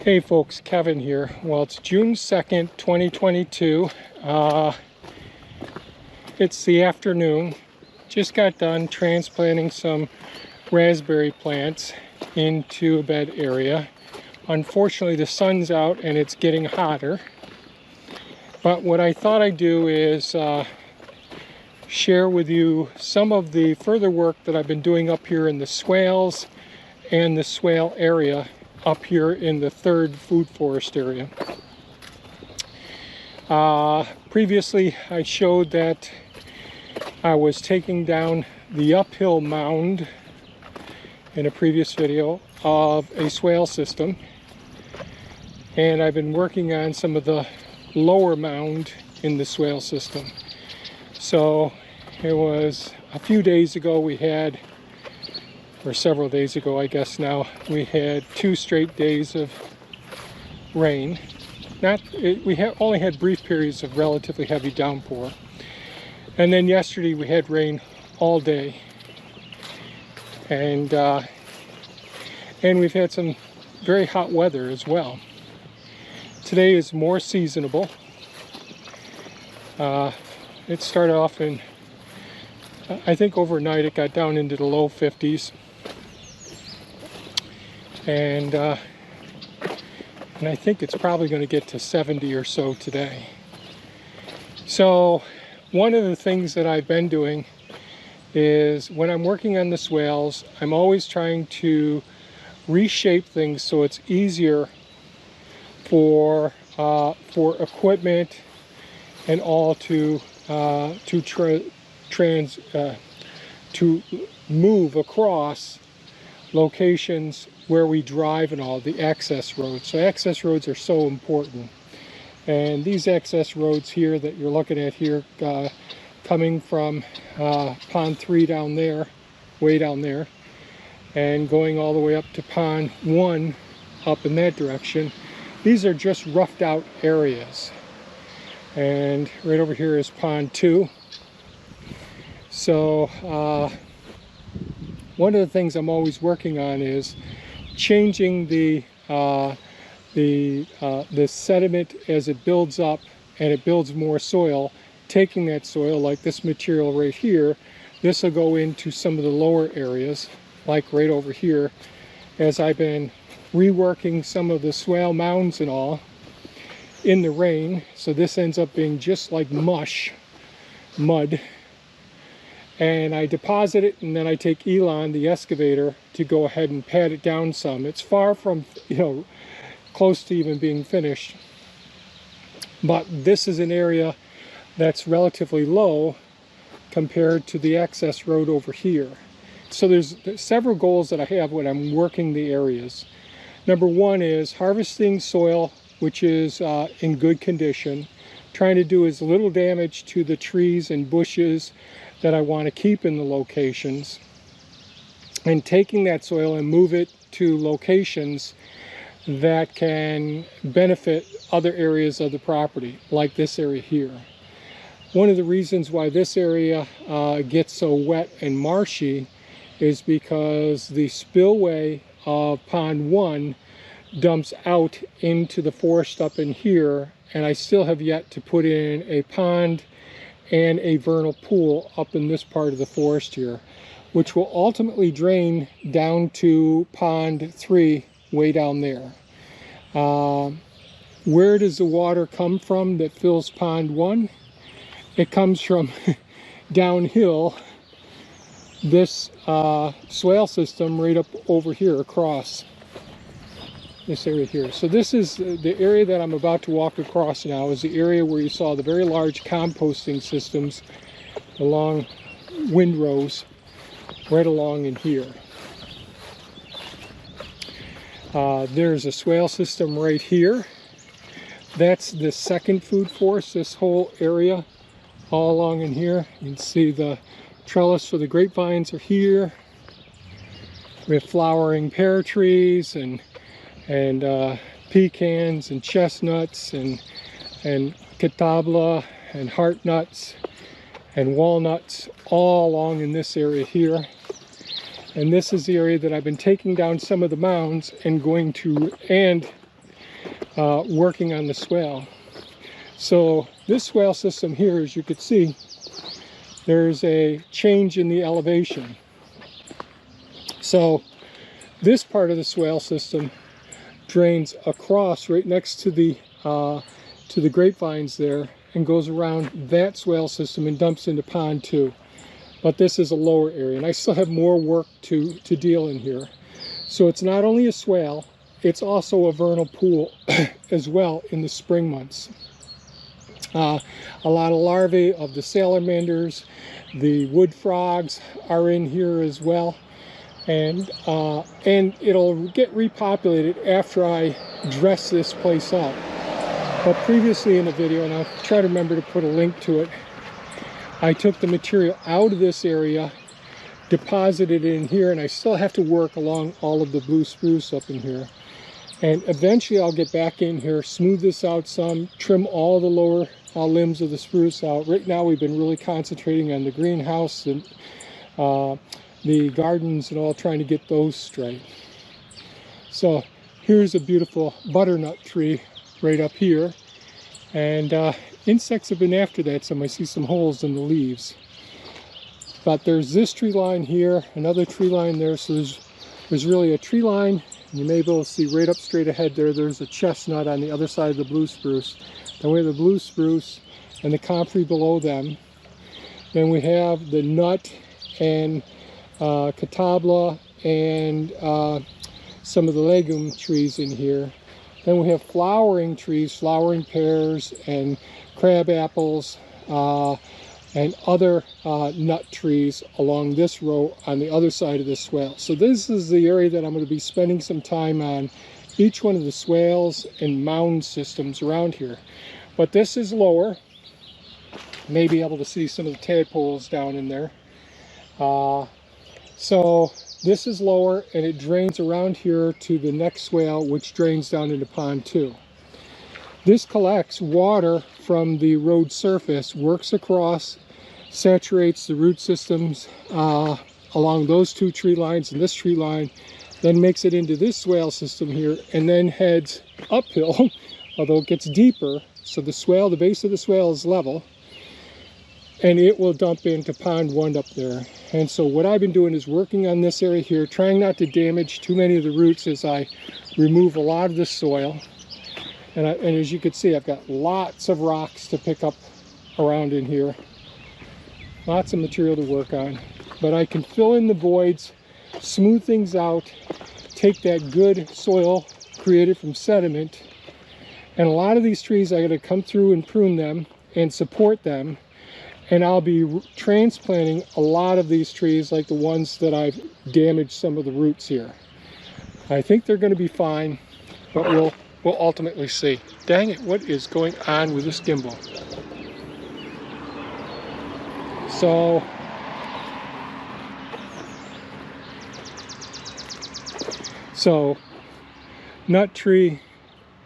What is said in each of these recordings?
Hey folks, Kevin here. Well, it's June 2nd, 2022. It's the afternoon. Just got done transplanting some raspberry plants into a bed area. Unfortunately, the sun's out and it's getting hotter. But what I thought I'd do is share with you some of the further work that I've been doing up here in the swales and the swale area up here in the third food forest area. Previously I showed that I was taking down the uphill mound in a previous video of a swale system, and I've been working on some of the lower mound in the swale system. So it was a few days ago we had, or several days ago I guess now, we had 2 straight days of rain. Only had brief periods of relatively heavy downpour. And then yesterday we had rain all day. And we've had some very hot weather as well. Today is more seasonable. It started off in, I think overnight it got down into the low 50s. And I think it's probably going to get to 70 or so today. So one of the things that I've been doing is when I'm working on the swales, I'm always trying to reshape things so it's easier for equipment and all to move across locations where we drive and all, the access roads. So access roads are so important. And these access roads here that you're looking at here, coming from pond 3 down there, way down there, and going all the way up to pond 1 up in that direction, these are just roughed out areas. And right over here is pond 2. So one of the things I'm always working on is changing the sediment as it builds up and it builds more soil, taking that soil, like this material right here, this will go into some of the lower areas, like right over here, as I've been reworking some of the swale mounds and all in the rain. So this ends up being just like mud. And I deposit it, and then I take Elon, the excavator, to go ahead and pat it down some. It's far from, close to even being finished. But this is an area that's relatively low compared to the access road over here. So there's several goals that I have when I'm working the areas. Number one is harvesting soil which is in good condition, trying to do as little damage to the trees and bushes that I want to keep in the locations, and taking that soil and move it to locations that can benefit other areas of the property, like this area here. One of the reasons why this area gets so wet and marshy is because the spillway of pond 1 dumps out into the forest up in here, and I still have yet to put in a pond and a vernal pool up in this part of the forest here, which will ultimately drain down to pond 3 way down there. Where does the water come from that fills pond 1? It comes from downhill this swale system right up over here across this area here. So this is the area that I'm about to walk across now, is the area where you saw the very large composting systems along windrows right along in here. There's a swale system right here. That's the second food forest, this whole area all along in here. You can see the trellis for the grapevines are here. We have flowering pear trees and pecans and chestnuts and catabla and heart nuts and walnuts all along in this area here. And this is the area that I've been taking down some of the mounds and going to, and working on the swale. So this swale system here, as you can see, there's a change in the elevation. So this part of the swale system drains across right next to the grapevines there and goes around that swale system and dumps into pond 2. But this is a lower area, and I still have more work to deal in here. So it's not only a swale, it's also a vernal pool as well in the spring months. A lot of larvae of the salamanders, the wood frogs are in here as well. And it'll get repopulated after I dress this place up. But previously in the video, and I'll try to remember to put a link to it, I took the material out of this area, deposited it in here, and I still have to work along all of the blue spruce up in here. And eventually I'll get back in here, smooth this out some, trim all the lower limbs of the spruce out. Right now we've been really concentrating on the greenhouse and the gardens and all, trying to get those straight. So here's a beautiful butternut tree right up here, and insects have been after that, so I see some holes in the leaves. But there's this tree line here, another tree line there, so there's really a tree line. You may be able to see right up straight ahead there's a chestnut on the other side of the blue spruce. Then we have the blue spruce and the comfrey below them. Then we have the nut and catabla and some of the legume trees in here. Then we have flowering trees, flowering pears and crab apples and other nut trees along this row on the other side of the swale. So this is the area that I'm going to be spending some time on, each one of the swales and mound systems around here. But this is lower. You may be able to see some of the tadpoles down in there. So this is lower, and it drains around here to the next swale, which drains down into pond 2. This collects water from the road surface, works across, saturates the root systems along those two tree lines and this tree line, then makes it into this swale system here, and then heads uphill, although it gets deeper. So the swale, the base of the swale is level, and it will dump into pond 1 up there. And so what I've been doing is working on this area here, trying not to damage too many of the roots as I remove a lot of the soil. And as you can see, I've got lots of rocks to pick up around in here. Lots of material to work on. But I can fill in the voids, smooth things out, take that good soil created from sediment. And a lot of these trees, I got to come through and prune them and support them. And I'll be transplanting a lot of these trees, like the ones that I've damaged some of the roots here. I think they're going to be fine, but we'll ultimately see. Dang it, what is going on with this gimbal? So nut tree,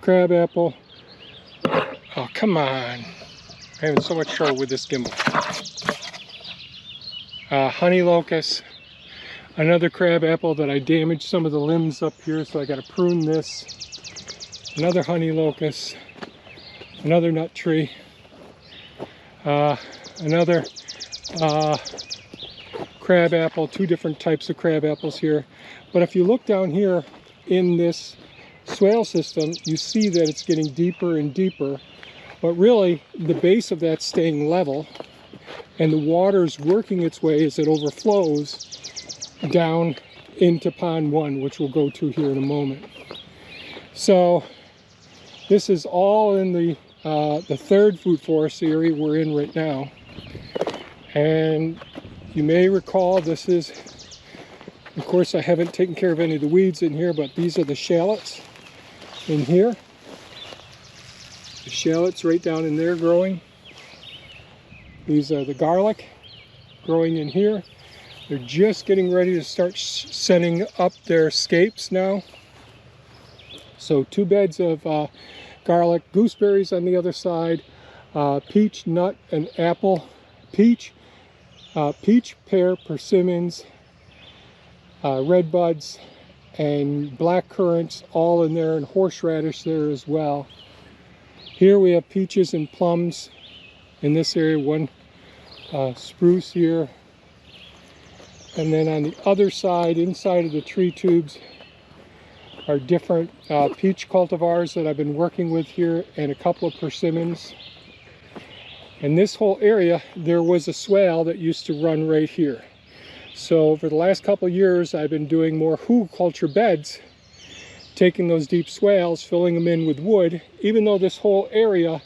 crabapple. Oh, come on. I'm having so much trouble with this gimbal. Honey locust, another crabapple that I damaged some of the limbs up here, so I got to prune this. Another honey locust, another nut tree, another crabapple, 2 different types of crabapples here. But if you look down here in this swale system, you see that it's getting deeper and deeper. But really, the base of that's staying level, and the water's working its way as it overflows down into pond 1, which we'll go to here in a moment. So this is all in the 3rd food forest area we're in right now. And you may recall, this is, of course, I haven't taken care of any of the weeds in here, but these are the shallots in here. The shallots right down in there growing. These are the garlic growing in here. They're just getting ready to start setting up their scapes now. So 2 beds of garlic, gooseberries on the other side, peach, nut, and apple. Peach, pear, persimmons, red buds, and black currants all in there, and horseradish there as well. Here we have peaches and plums in this area, one spruce here. And then on the other side, inside of the tree tubes, are different peach cultivars that I've been working with here, and a couple of persimmons. In this whole area, there was a swale that used to run right here. So for the last couple of years, I've been doing more hugelkultur beds, taking those deep swales, filling them in with wood, even though this whole area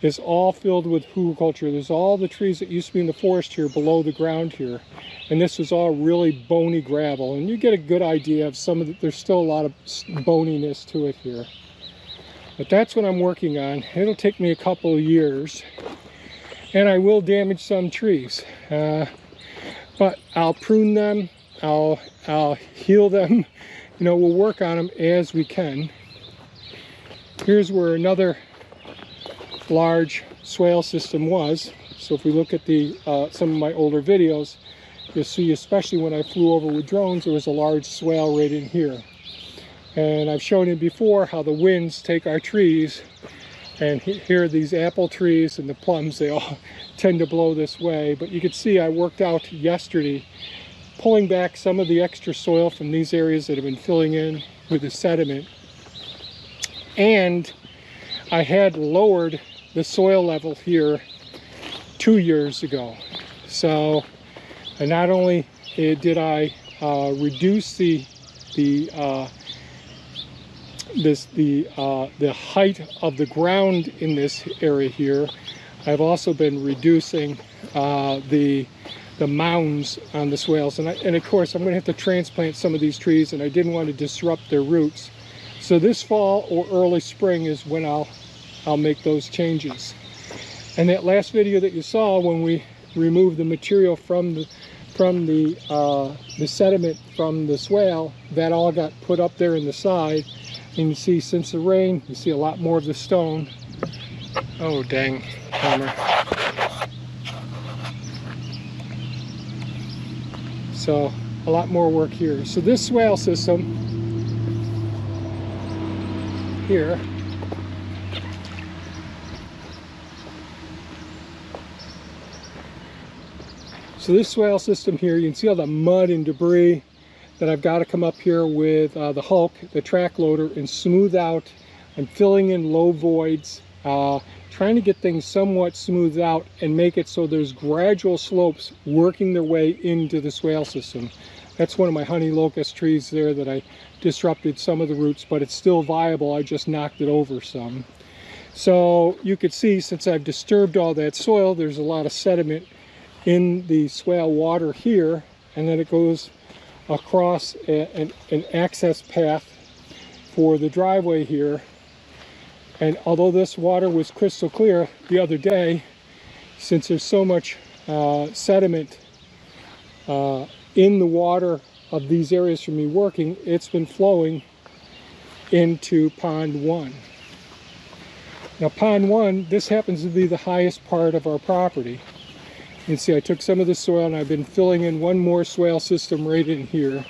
is all filled with hugelkultur. There's all the trees that used to be in the forest here below the ground here. And this was all really bony gravel. And you get a good idea of some of the, there's still a lot of boniness to it here. But that's what I'm working on. It'll take me a couple of years. And I will damage some trees. But I'll prune them, I'll heal them. You know, we'll work on them as we can. Here's where another large swale system was. So if we look at the some of my older videos, you'll see, especially when I flew over with drones, there was a large swale right in here. And I've shown you before how the winds take our trees, and here are these apple trees and the plums, they all tend to blow this way. But you can see I worked out yesterday pulling back some of the extra soil from these areas that have been filling in with the sediment. And I had lowered the soil level here 2 years ago. So not only did I reduce the height of the ground in this area here, I've also been reducing the mounds on the swales, and of course I'm going to have to transplant some of these trees, and I didn't want to disrupt their roots. So this fall or early spring is when I'll make those changes. And that last video that you saw, when we removed the material from the sediment from the swale, that all got put up there in the side. And you see, since the rain, you see a lot more of the stone. Oh dang, camera. So a lot more work here. So this swale system here, you can see all the mud and debris that I've got to come up here with the Hulk, the track loader, and smooth out. I'm filling in low voids, trying to get things somewhat smoothed out and make it so there's gradual slopes working their way into the swale system. That's one of my honey locust trees there that I disrupted some of the roots, but it's still viable. I just knocked it over some. So you could see, since I've disturbed all that soil, there's a lot of sediment in the swale water here, and then it goes across an access path for the driveway here. And although this water was crystal clear the other day, since there's so much sediment in the water of these areas from me working, it's been flowing into Pond 1. Now Pond 1, this happens to be the highest part of our property. You can see I took some of the soil and I've been filling in one more swale system right in here.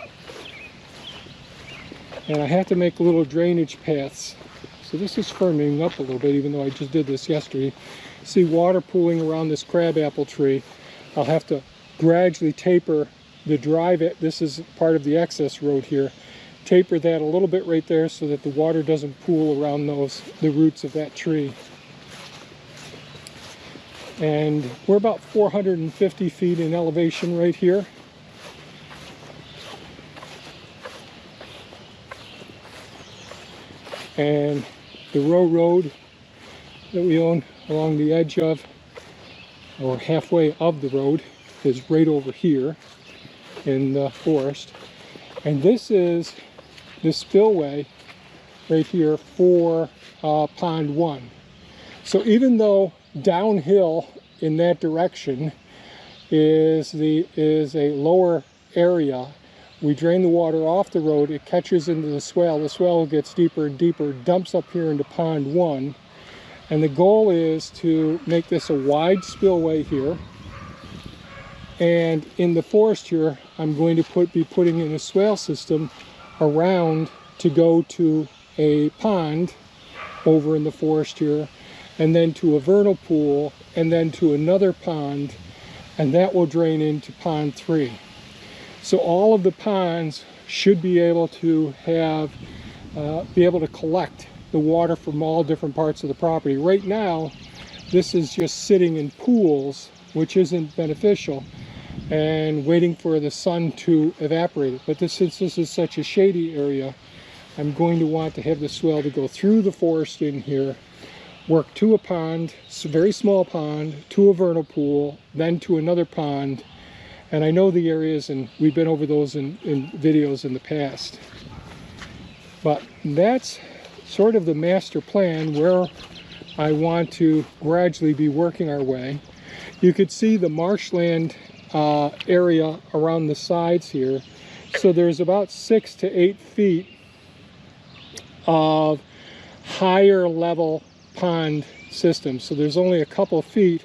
And I have to make little drainage paths. So this is firming up a little bit, even though I just did this yesterday. See water pooling around this crabapple tree. I'll have to gradually taper the drive. This is part of the access road here. Taper that a little bit right there so that the water doesn't pool around the roots of that tree. And we're about 450 feet in elevation right here. And the road that we own along the edge of, or halfway of the road, is right over here in the forest. And this is the spillway right here for Pond 1. So even though downhill in that direction is a lower area, we drain the water off the road, it catches into the swale gets deeper and deeper, dumps up here into Pond 1, and the goal is to make this a wide spillway here. And in the forest here, I'm going to be putting in a swale system around to go to a pond over in the forest here, and then to a vernal pool, and then to another pond, and that will drain into pond 3. So all of the ponds should be able to have be able to collect the water from all different parts of the property. Right now this is just sitting in pools, which isn't beneficial, and waiting for the sun to evaporate it. But since this is such a shady area, I'm going to want to have the swale to go through the forest in here, work to a pond, a very small pond, to a vernal pool, then to another pond. And I know the areas, and we've been over those in videos in the past. But that's sort of the master plan where I want to gradually be working our way. You could see the marshland area around the sides here. So there's about 6 to 8 feet of higher level pond system. So there's only a couple feet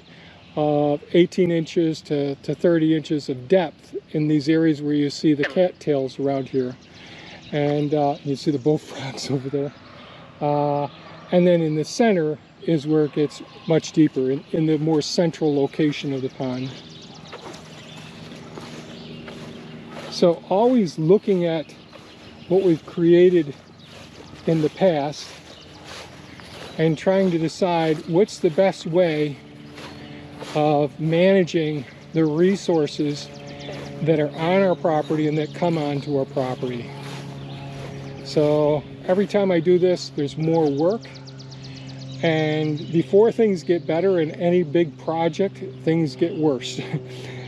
of 18 inches to 30 inches of depth in these areas where you see the cattails around here. And you see the bullfrogs over there. And then in the center is where it gets much deeper, in the more central location of the pond. So always looking at what we've created in the past and trying to decide what's the best way of managing the resources that are on our property and that come onto our property. So every time I do this, there's more work, and before things get better in any big project, things get worse.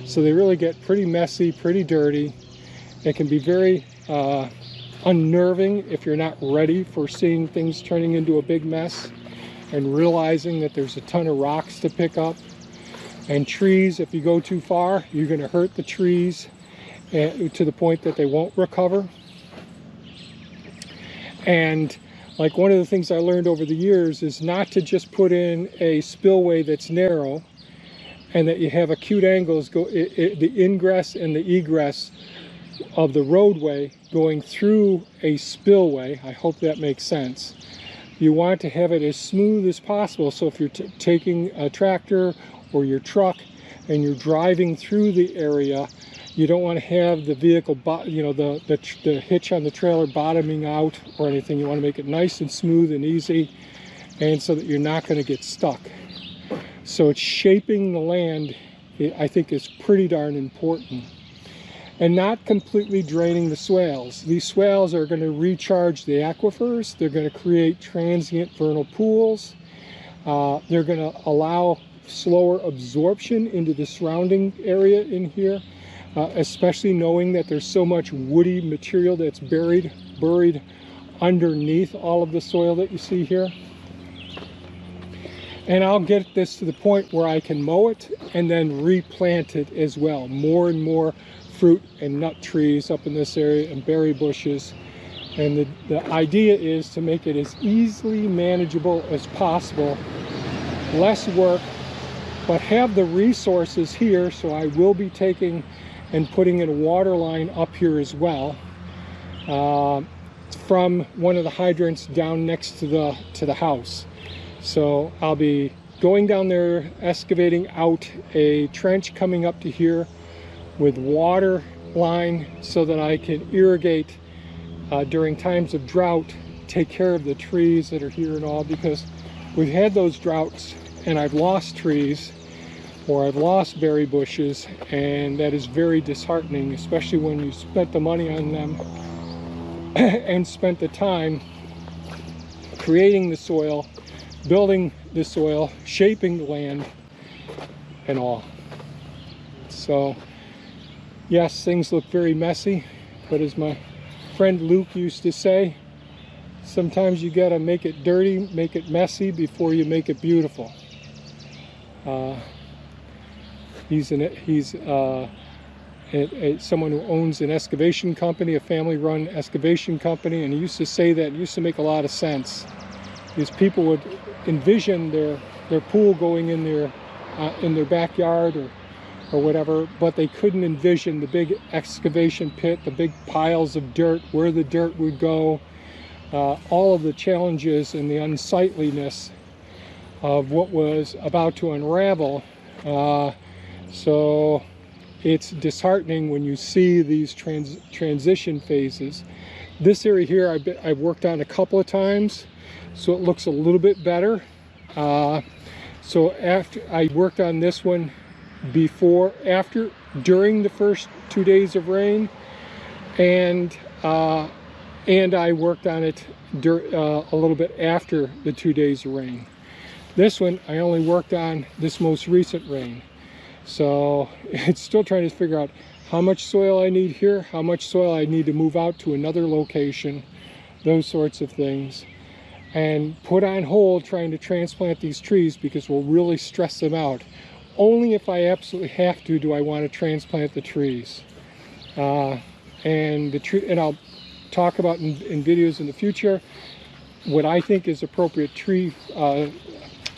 So they really get pretty messy, pretty dirty. It can be very unnerving if you're not ready for seeing things turning into a big mess and realizing that there's a ton of rocks to pick up. And trees, if you go too far, you're going to hurt the trees to the point that they won't recover. And like one of the things I learned over the years is not to just put in a spillway that's narrow and that you have acute angles, the ingress and the egress of the roadway going through a spillway. I hope that makes sense. You want to have it as smooth as possible. So if you're taking a tractor or your truck and you're driving through the area, you don't want to have the vehicle, the hitch on the trailer bottoming out or anything. You want to make it nice and smooth and easy, and so that you're not going to get stuck. So it's shaping the land, I think, is pretty darn important. And not completely draining the swales. These swales are going to recharge the aquifers. They're going to create transient vernal pools. They're going to allow slower absorption into the surrounding area in here. Especially knowing that there's so much woody material that's buried underneath all of the soil that you see here. And I'll get this to the point where I can mow it and then replant it as well. More and more fruit and nut trees up in this area and berry bushes. And the idea is to make it as easily manageable as possible. Less work, but have the resources here. So I will be taking and putting in a water line up here as well, from one of the hydrants down next to the house. So I'll be going down there, excavating out a trench coming up to here with water line so that I can irrigate during times of drought, take care of the trees that are here and all, because we've had those droughts and I've lost trees or I've lost berry bushes, and that is very disheartening, especially when you spent the money on them and spent the time creating the soil, building the soil, shaping the land and all. So yes, things look very messy, but as my friend Luke used to say, sometimes you gotta make it dirty, make it messy before you make it beautiful. He's someone who owns an excavation company, a family-run excavation company, and he used to say that. It used to make a lot of sense, because people would envision their pool going in their backyard or whatever, but they couldn't envision the big excavation pit, the big piles of dirt, where the dirt would go, all of the challenges and the unsightliness of what was about to unravel. So it's disheartening when you see these transition phases. This area here I've worked on a couple of times, so it looks a little bit better. So after I worked on this one during the first 2 days of rain, and I worked on it a little bit after the 2 days of rain. This one I only worked on this most recent rain. So it's still trying to figure out how much soil I need here, how much soil I need to move out to another location, those sorts of things. And put on hold trying to transplant these trees because we'll really stress them out. Only if I absolutely have to do I want to transplant the trees. And I'll talk about in videos in the future what I think is appropriate tree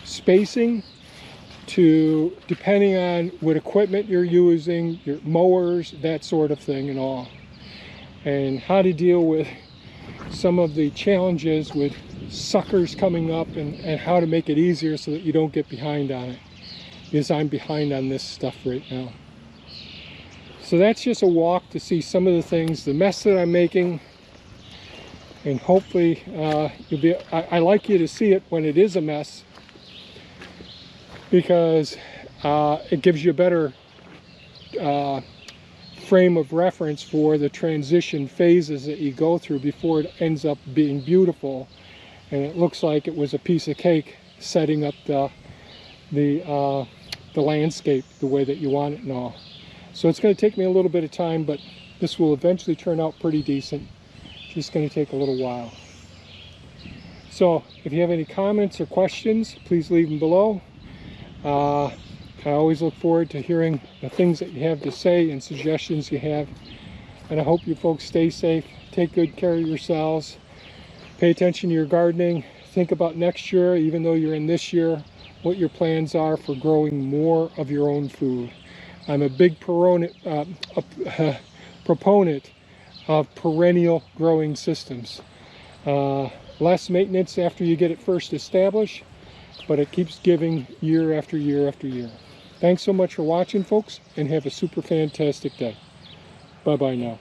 spacing, depending on what equipment you're using, your mowers, that sort of thing and all. And how to deal with some of the challenges with suckers coming up, and how to make it easier so that you don't get behind on it, because I'm behind on this stuff right now. So that's just a walk to see some of the things, the mess that I'm making, and hopefully I like you to see it when it is a mess, because it gives you a better frame of reference for the transition phases that you go through before it ends up being beautiful and it looks like it was a piece of cake setting up the landscape the way that you want it and all. So it's going to take me a little bit of time, but this will eventually turn out pretty decent. Just going to take a little while. So if you have any comments or questions, please leave them below. I always look forward to hearing the things that you have to say and suggestions you have. And I hope you folks stay safe, take good care of yourselves, pay attention to your gardening, think about next year, even though you're in this year, what your plans are for growing more of your own food. I'm a big proponent of perennial growing systems. Less maintenance after you get it first established, but it keeps giving year after year after year. Thanks so much for watching, folks, and have a super fantastic day. Bye-bye now.